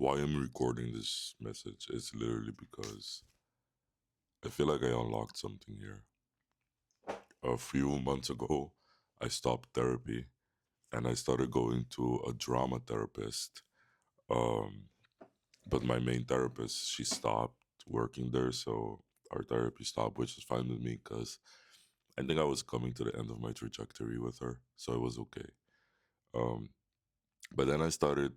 Why I'm recording this message is literally because I feel like I unlocked something here. A few months ago, I stopped therapy and I started going to a drama therapist. Um, but my main therapist, she stopped working there, so our therapy stopped, which is fine with me because I think I was coming to the end of my trajectory with her, so it was okay. Um, but then I started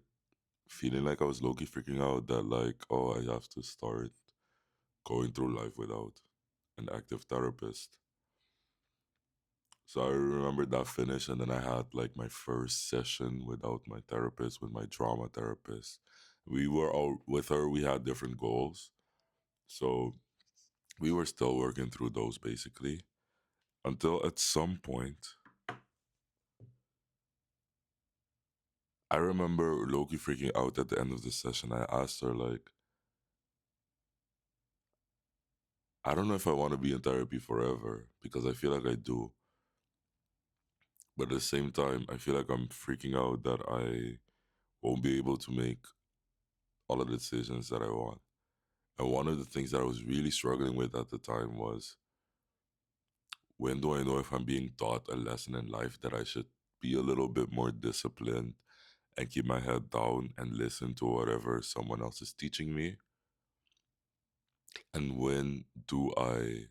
feeling like I was low key freaking out that, like, oh, I have to start going through life without an active therapist. So I remember that finished, and then I had like my first session without my therapist, with my drama therapist. We were all with her, we had different goals. So we were still working through those basically until at some point, I remember Loki freaking out at the end of the session. I asked her, like, I don't know if I want to be in therapy forever because I feel like I do. But at the same time, I feel like I'm freaking out that I won't be able to make all of the decisions that I want. And one of the things that I was really struggling with at the time was, when do I know if I'm being taught a lesson in life that I should be a little bit more disciplined and keep my head down and listen to whatever someone else is teaching me? And when do I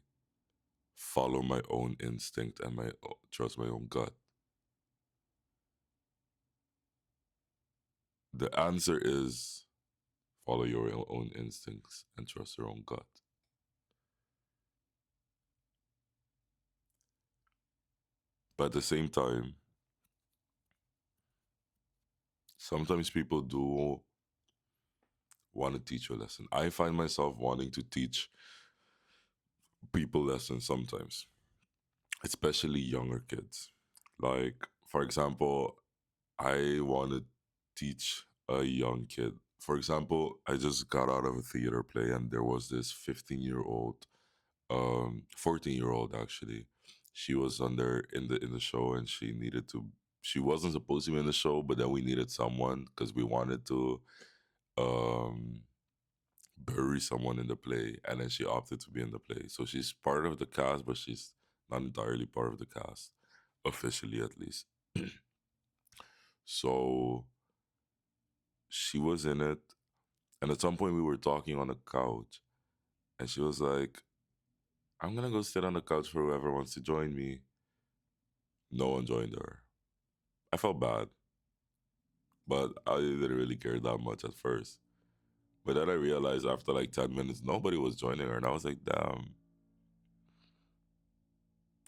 follow my own instinct and trust my own gut? The answer is follow your own instincts and trust your own gut. But at the same time, sometimes people do want to teach you a lesson. I find myself wanting to teach people lessons sometimes, especially younger kids. Like, for example, I want to teach a young kid. For example, I just got out of a theater play and there was this 15-year-old, 14-year-old actually. She was under in the show and she wasn't supposed to be in the show, but then we needed someone because we wanted to um bury someone in the play, and then she opted to be in the play. So she's part of the cast, but she's not entirely part of the cast, officially at least. So she was in it, and at some point we were talking on the couch, and she was like, "I'm gonna go sit on the couch for whoever wants to join me." No one joined her. I felt bad, but I didn't really care that much at first. But then I realized after like 10 minutes, nobody was joining her, and I was like, "Damn,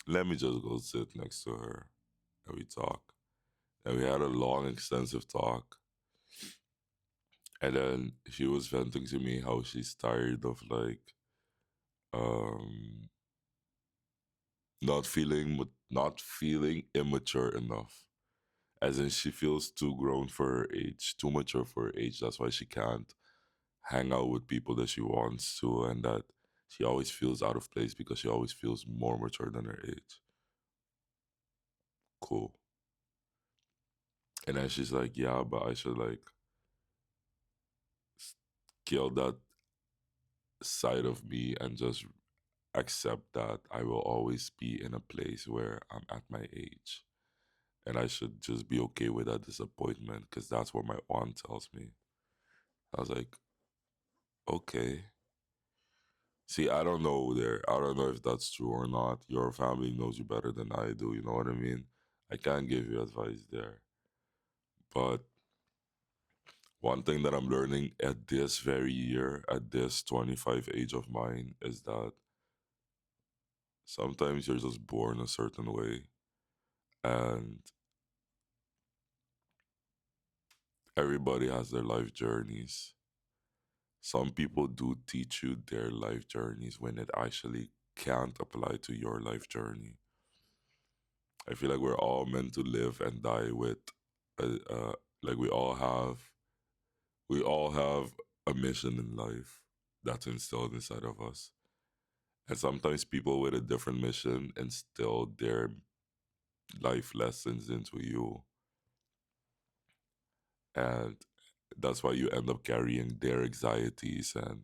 let me just go sit next to her." And we talk. And we had a long, extensive talk. And then she was venting to me how she's tired of like um not feeling immature enough. As in she feels too grown for her age, too mature for her age. That's why she can't hang out with people that she wants to, and that she always feels out of place because she always feels more mature than her age. Cool. And then she's like, yeah, but I should like kill that side of me and just accept that I will always be in a place where I'm at my age. And I should just be okay with that disappointment because that's what my aunt tells me. I was like, okay. See, I don't know there. I don't know if that's true or not. Your family knows you better than I do. You know what I mean? I can't give you advice there. But one thing that I'm learning at this very year, at this 25 age of mine, is that sometimes you're just born a certain way. And everybody has their life journeys. Some people do teach you their life journeys when it actually can't apply to your life journey. I feel like we're all meant to live and die with, like we all have a mission in life that's instilled inside of us. And sometimes people with a different mission instill their life lessons into you. And That's why you end up carrying their anxieties and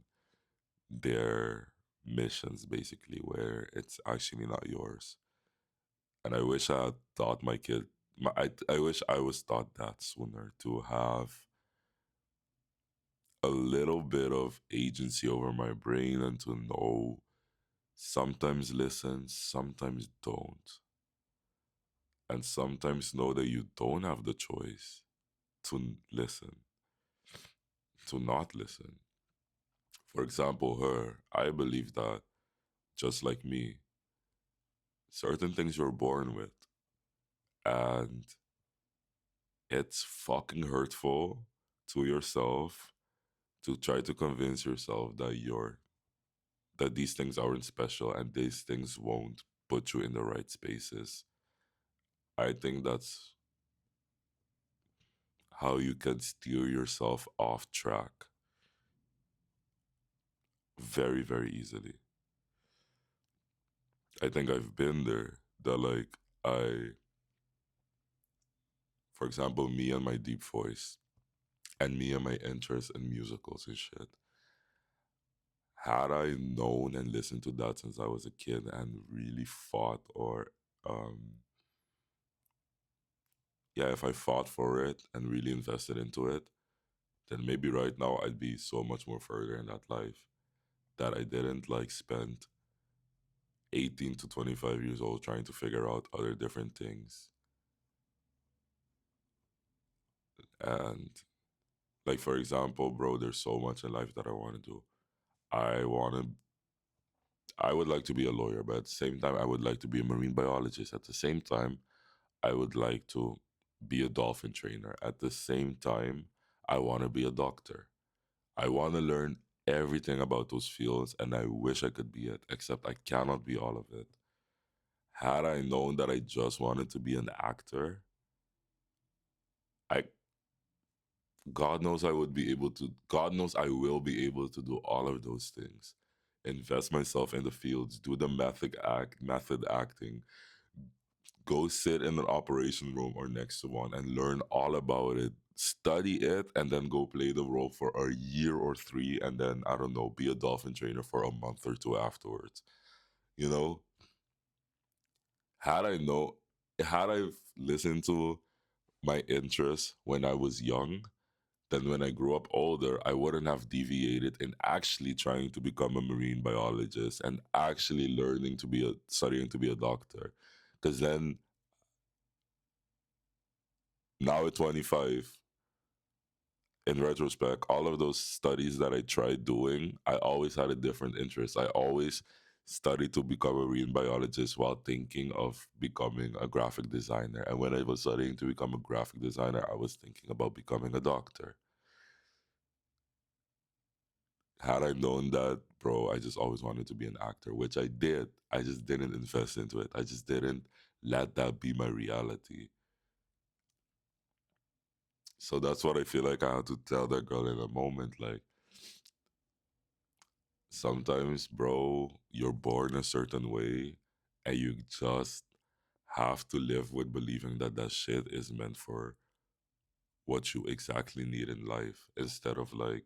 their missions, basically, where it's actually not yours. And I wish I had taught my kid, I wish I was taught that sooner, to have a little bit of agency over my brain and to know sometimes listen, sometimes don't. And sometimes know that you don't have the choice to listen, to not listen. For example, her, I believe that just like me, certain things you're born with. And it's fucking hurtful to yourself to try to convince yourself that these things aren't special and these things won't put you in the right spaces. I think that's how you can steer yourself off track very, very easily. I think I've been there. That like for example, me and my deep voice and me and my interest in musicals and shit. Had I known and listened to that since I was a kid and really fought, or um, yeah, if I fought for it and really invested into it, then maybe right now I'd be so much more further in that life that I didn't like spend 18 to 25 years old trying to figure out other different things. And like, for example, bro, there's so much in life that I want to do. I want to, I would like to be a lawyer, but at the same time, I would like to be a marine biologist. At the same time, I would like to be a dolphin trainer. At the same time, I want to be a doctor. I want to learn everything about those fields, and I wish I could be it, except I cannot be all of it. Had I known that I just wanted to be an actor, I God knows I would be able to, God knows I will be able to do all of those things. Invest myself in the fields, do the method acting, go sit in an operation room or next to one and learn all about it, study it, and then go play the role for a year or three, and then I don't know, be a dolphin trainer for a month or two afterwards. You know, had I know, had I listened to my interests when I was young, then when I grew up older, I wouldn't have deviated in actually trying to become a marine biologist and actually learning to be a studying to be a doctor. Because then now at 25, in retrospect, all of those studies that I tried doing, I always had a different interest. I always studied to become a marine biologist while thinking of becoming a graphic designer. And when I was studying to become a graphic designer, I was thinking about becoming a doctor. Had I known that, bro, I just always wanted to be an actor, which I did. I just didn't invest into it. I just didn't let that be my reality. So that's what I feel like I had to tell that girl in a moment. Like, sometimes, bro, you're born a certain way and you just have to live with believing that that shit is meant for what you exactly need in life instead of like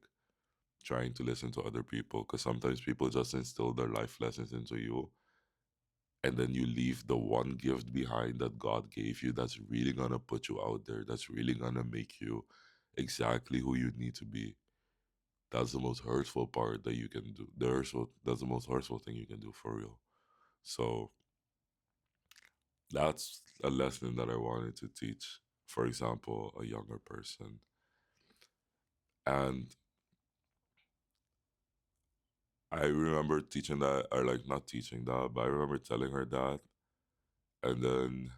trying to listen to other people. Because sometimes people just instill their life lessons into you, and then you leave the one gift behind that God gave you that's really gonna put you out there, that's really gonna make you exactly who you need to be. That's the most hurtful part that you can do. That's the most hurtful thing you can do for real. So that's a lesson that I wanted to teach, for example, a younger person. And I remember teaching that, or like not teaching that, but I remember telling her that. And then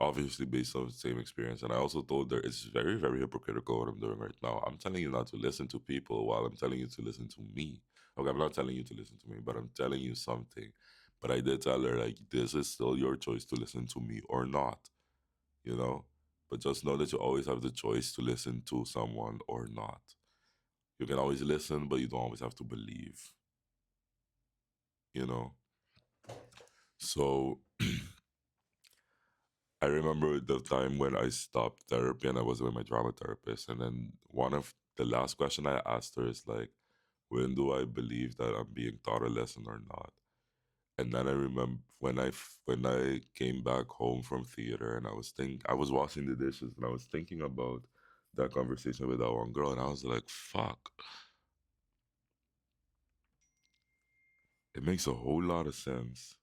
obviously based on the same experience. And I also told her it's very, very hypocritical what I'm doing right now. I'm telling you not to listen to people while I'm telling you to listen to me. Okay, I'm not telling you to listen to me, but I'm telling you something. But I did tell her, like, this is still your choice to listen to me or not, you know? But just know that you always have the choice to listen to someone or not. You can always listen, but you don't always have to believe, you know? So I remember the time when I stopped therapy and I was with my drama therapist, and then one of the last question I asked her is like, when do I believe that I'm being taught a lesson or not? And then I remember when I came back home from theater and I was washing the dishes and I was thinking about that conversation with that one girl, and I was like, fuck, it makes a whole lot of sense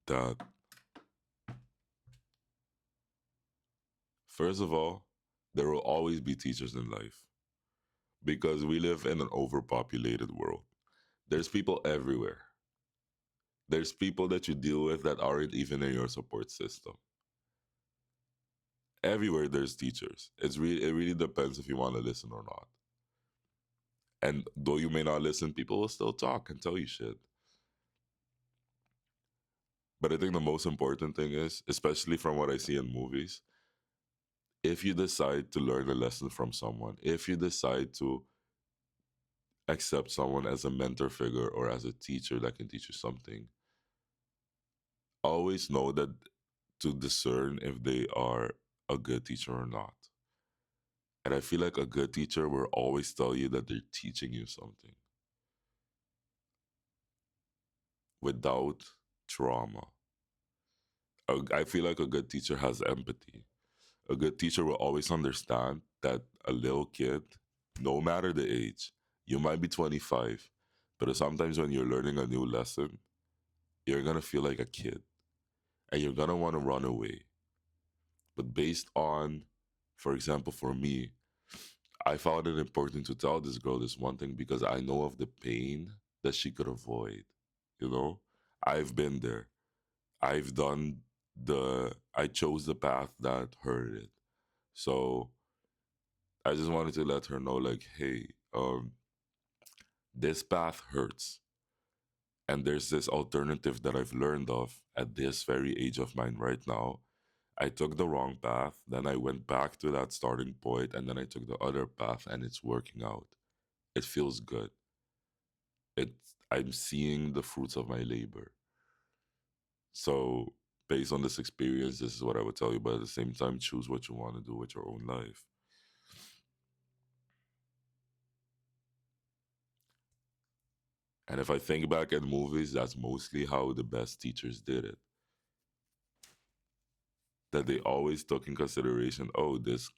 that first of all, there will always be teachers in life because we live in an overpopulated world. There's people everywhere. There's people that you deal with that aren't even in your support system. Everywhere there's teachers. It really depends if you want to listen or not. And though you may not listen, people will still talk and tell you shit. But I think the most important thing is, especially from what I see in movies, if you decide to learn a lesson from someone, if you decide to accept someone as a mentor figure or as a teacher that can teach you something, always know that to discern if they are a good teacher or not. And I feel like a good teacher will always tell you that they're teaching you something without trauma. I feel like a good teacher has empathy. A good teacher will always understand that a little kid, no matter the age, you might be 25, but sometimes when you're learning a new lesson, you're going to feel like a kid and you're going to want to run away. But based on, for example, for me, I found it important to tell this girl this one thing because I know of the pain that she could avoid. You know, I've been there. I've done I chose the path that hurted. So I just wanted to let her know, like, hey, this path hurts. And there's this alternative that I've learned of at this very age of mine right now. I took the wrong path, then I went back to that starting point, and then I took the other path, and it's working out. It feels good. I'm seeing the fruits of my labor. So, based on this experience, this is what I would tell you. But at the same time, choose what you want to do with your own life. And if I think back at movies, that's mostly how the best teachers did it. That they always took in consideration, oh, this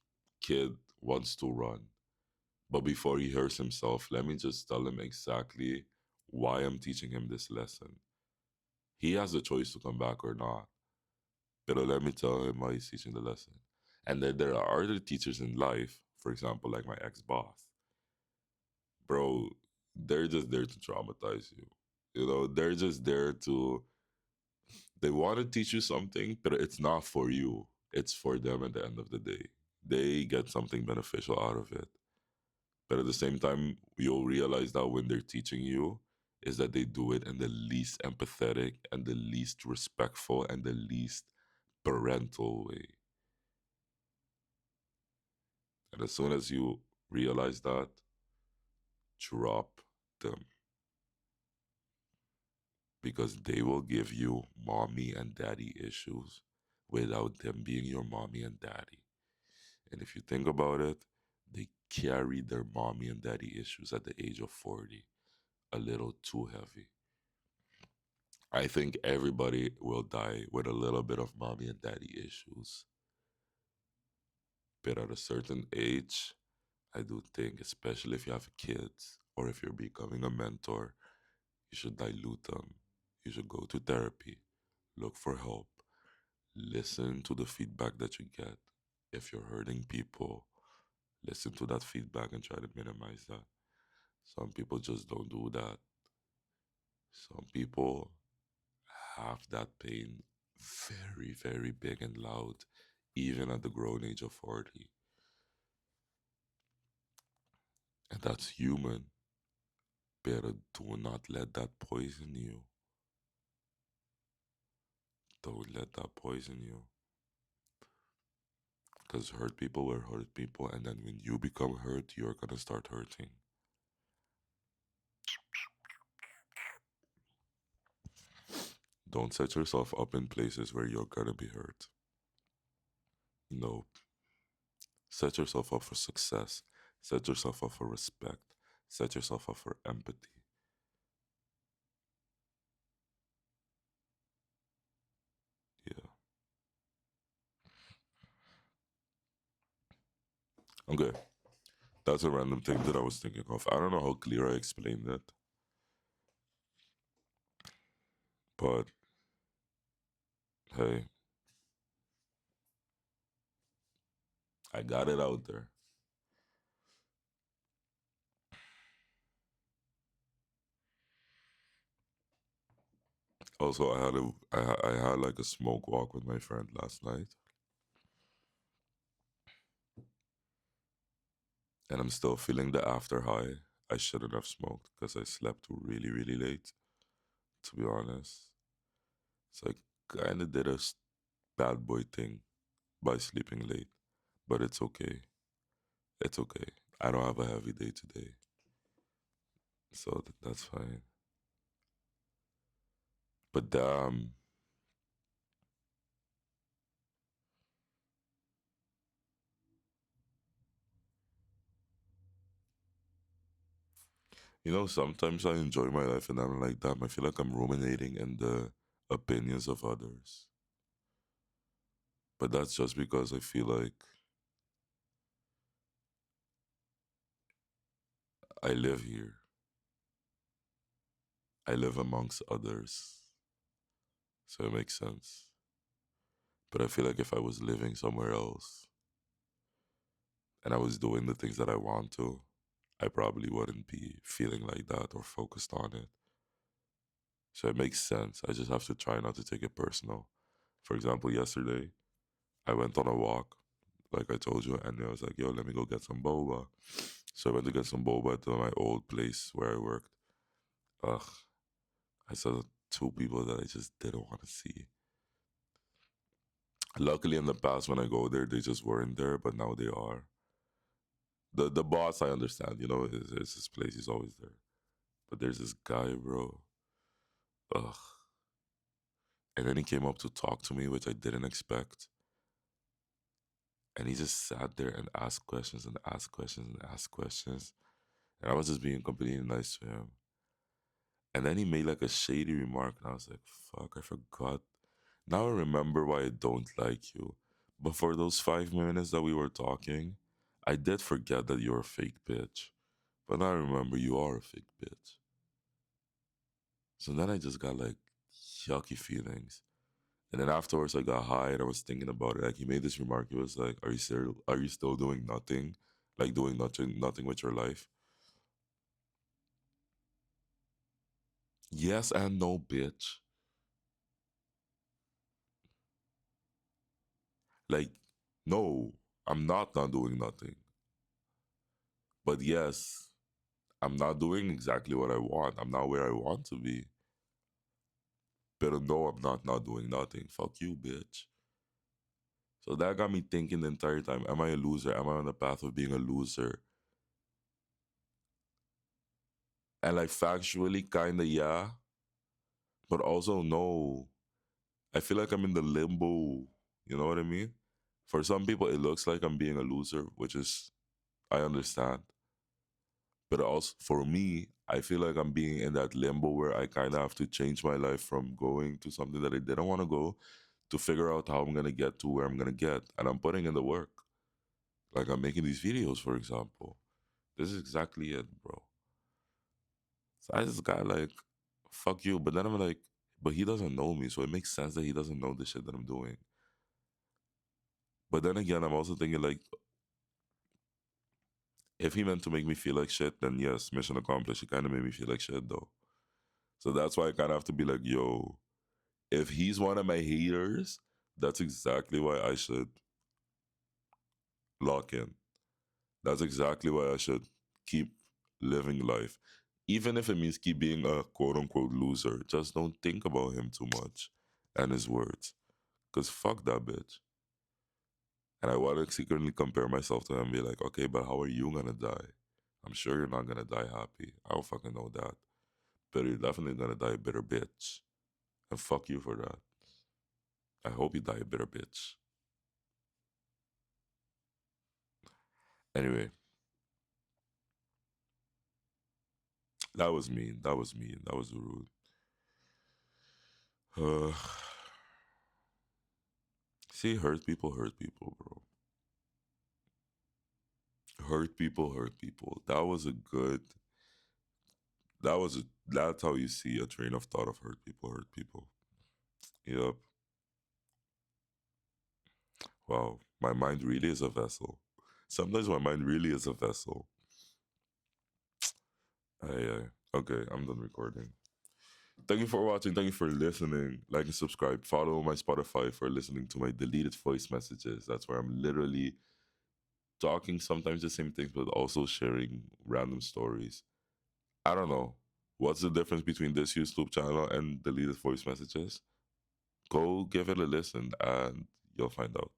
kid wants to run. But before he hurts himself, let me just tell him exactly why I'm teaching him this lesson. He has the choice to come back or not. But let me tell him why he's teaching the lesson. And then there are other teachers in life, for example, like my ex boss. Bro, they're just there to traumatize you. You know, they're just there to, they want to teach you something, but it's not for you. It's for them at the end of the day. They get something beneficial out of it. But at the same time, you'll realize that when they're teaching you, is that they do it in the least empathetic and the least respectful and the least parental way. And as soon as you realize that, drop them because they will give you mommy and daddy issues without them being your mommy and daddy. And if you think about it, they carry their mommy and daddy issues at the age of 40 a little too heavy. I think everybody will die with a little bit of mommy and daddy issues. But at a certain age, I do think, especially if you have kids or if you're becoming a mentor, you should dilute them. You should go to therapy, look for help, listen to the feedback that you get. If you're hurting people, listen to that feedback and try to minimize that. Some people just don't do that. Some people have that pain very, very big and loud, even at the grown age of 40. And that's human. But do not let that poison you. Don't let that poison you. Because hurt people will hurt people, and then when you become hurt, you're gonna start hurting. Don't set yourself up in places where you're gonna be hurt. You know, set yourself up for success, set yourself up for respect, set yourself up for empathy. Yeah. Okay. That's a random thing that I was thinking of. I don't know how clear I explained it, but hey, I got it out there. Also, I had like a smoke walk with my friend last night, and I'm still feeling the after high. I shouldn't have smoked because I slept really, really late. To be honest, so I kind of did a bad boy thing by sleeping late, but it's okay. It's okay. I don't have a heavy day today, so that's fine. But damn, sometimes I enjoy my life and I'm like, damn, I feel like I'm ruminating in the opinions of others. But that's just because I feel like I live here. I live amongst others. So it makes sense. But I feel like if I was living somewhere else and I was doing the things that I want to, I probably wouldn't be feeling like that or focused on it. So it makes sense. I just have to try not to take it personal. For example, yesterday, I went on a walk, like I told you, and I was like, yo, let me go get some boba. So I went to get some boba to my old place where I worked. Ugh, I saw two people that I just didn't want to see. Luckily, in the past, when I go there, they just weren't there, but now they are. The boss, I understand, is his place, he's always there. But there's this guy, bro. Ugh. And then he came up to talk to me, which I didn't expect. And he just sat there and asked questions and asked questions and asked questions. And I was just being completely nice to him. And then he made like a shady remark, and I was like, fuck, I forgot. Now I remember why I don't like you. But for those 5 minutes that we were talking, I did forget that you're a fake bitch. But now I remember you are a fake bitch. So then I just got like yucky feelings. And then afterwards I got high and I was thinking about it. Like he made this remark. He was like, are you still doing nothing? Like doing nothing with your life? Yes and no, bitch. Like, no, I'm not doing nothing. But yes, I'm not doing exactly what I want. I'm not where I want to be. But no, I'm not doing nothing. Fuck you, bitch. So that got me thinking the entire time, am I a loser? Am I on the path of being a loser? And like factually, kinda yeah. But also no. I feel like I'm in the limbo. You know what I mean? For some people it looks like I'm being a loser, which is I understand. But also for me, I feel like I'm being in that limbo where I kind of have to change my life from going to something that I didn't want to go to figure out how I'm going to get to where I'm going to get. And I'm putting in the work. Like I'm making these videos, for example. This is exactly it, bro. So I just got like, fuck you. But then I'm like, but he doesn't know me. So it makes sense that he doesn't know the shit that I'm doing. But then again, I'm also thinking like, if he meant to make me feel like shit, then yes, mission accomplished. He kind of made me feel like shit though. So that's why I kind of have to be like, yo, if he's one of my haters, that's exactly why I should lock in. That's exactly why I should keep living life. Even if it means keep being a quote unquote loser, just don't think about him too much and his words. Because fuck that bitch. And I want to secretly compare myself to him and be like, okay, but how are you going to die? I'm sure you're not going to die happy. I don't fucking know that. But you're definitely going to die a bitter bitch. And fuck you for that. I hope you die a bitter bitch. Anyway, that was mean. That was mean. That was rude. Uh, see, hurt people, bro. Hurt people, hurt people. That was a good. That was a. That's how you see a train of thought of hurt people, hurt people. Yep. Wow. My mind really is a vessel. Sometimes my mind really is a vessel. Okay, I'm done recording. Thank you for watching. Thank you for listening. Like and subscribe. Follow my Spotify for listening to my deleted voice messages. That's where I'm literally talking sometimes the same things, but also sharing random stories. I don't know. What's the difference between this YouTube channel and deleted voice messages? Go give it a listen and you'll find out.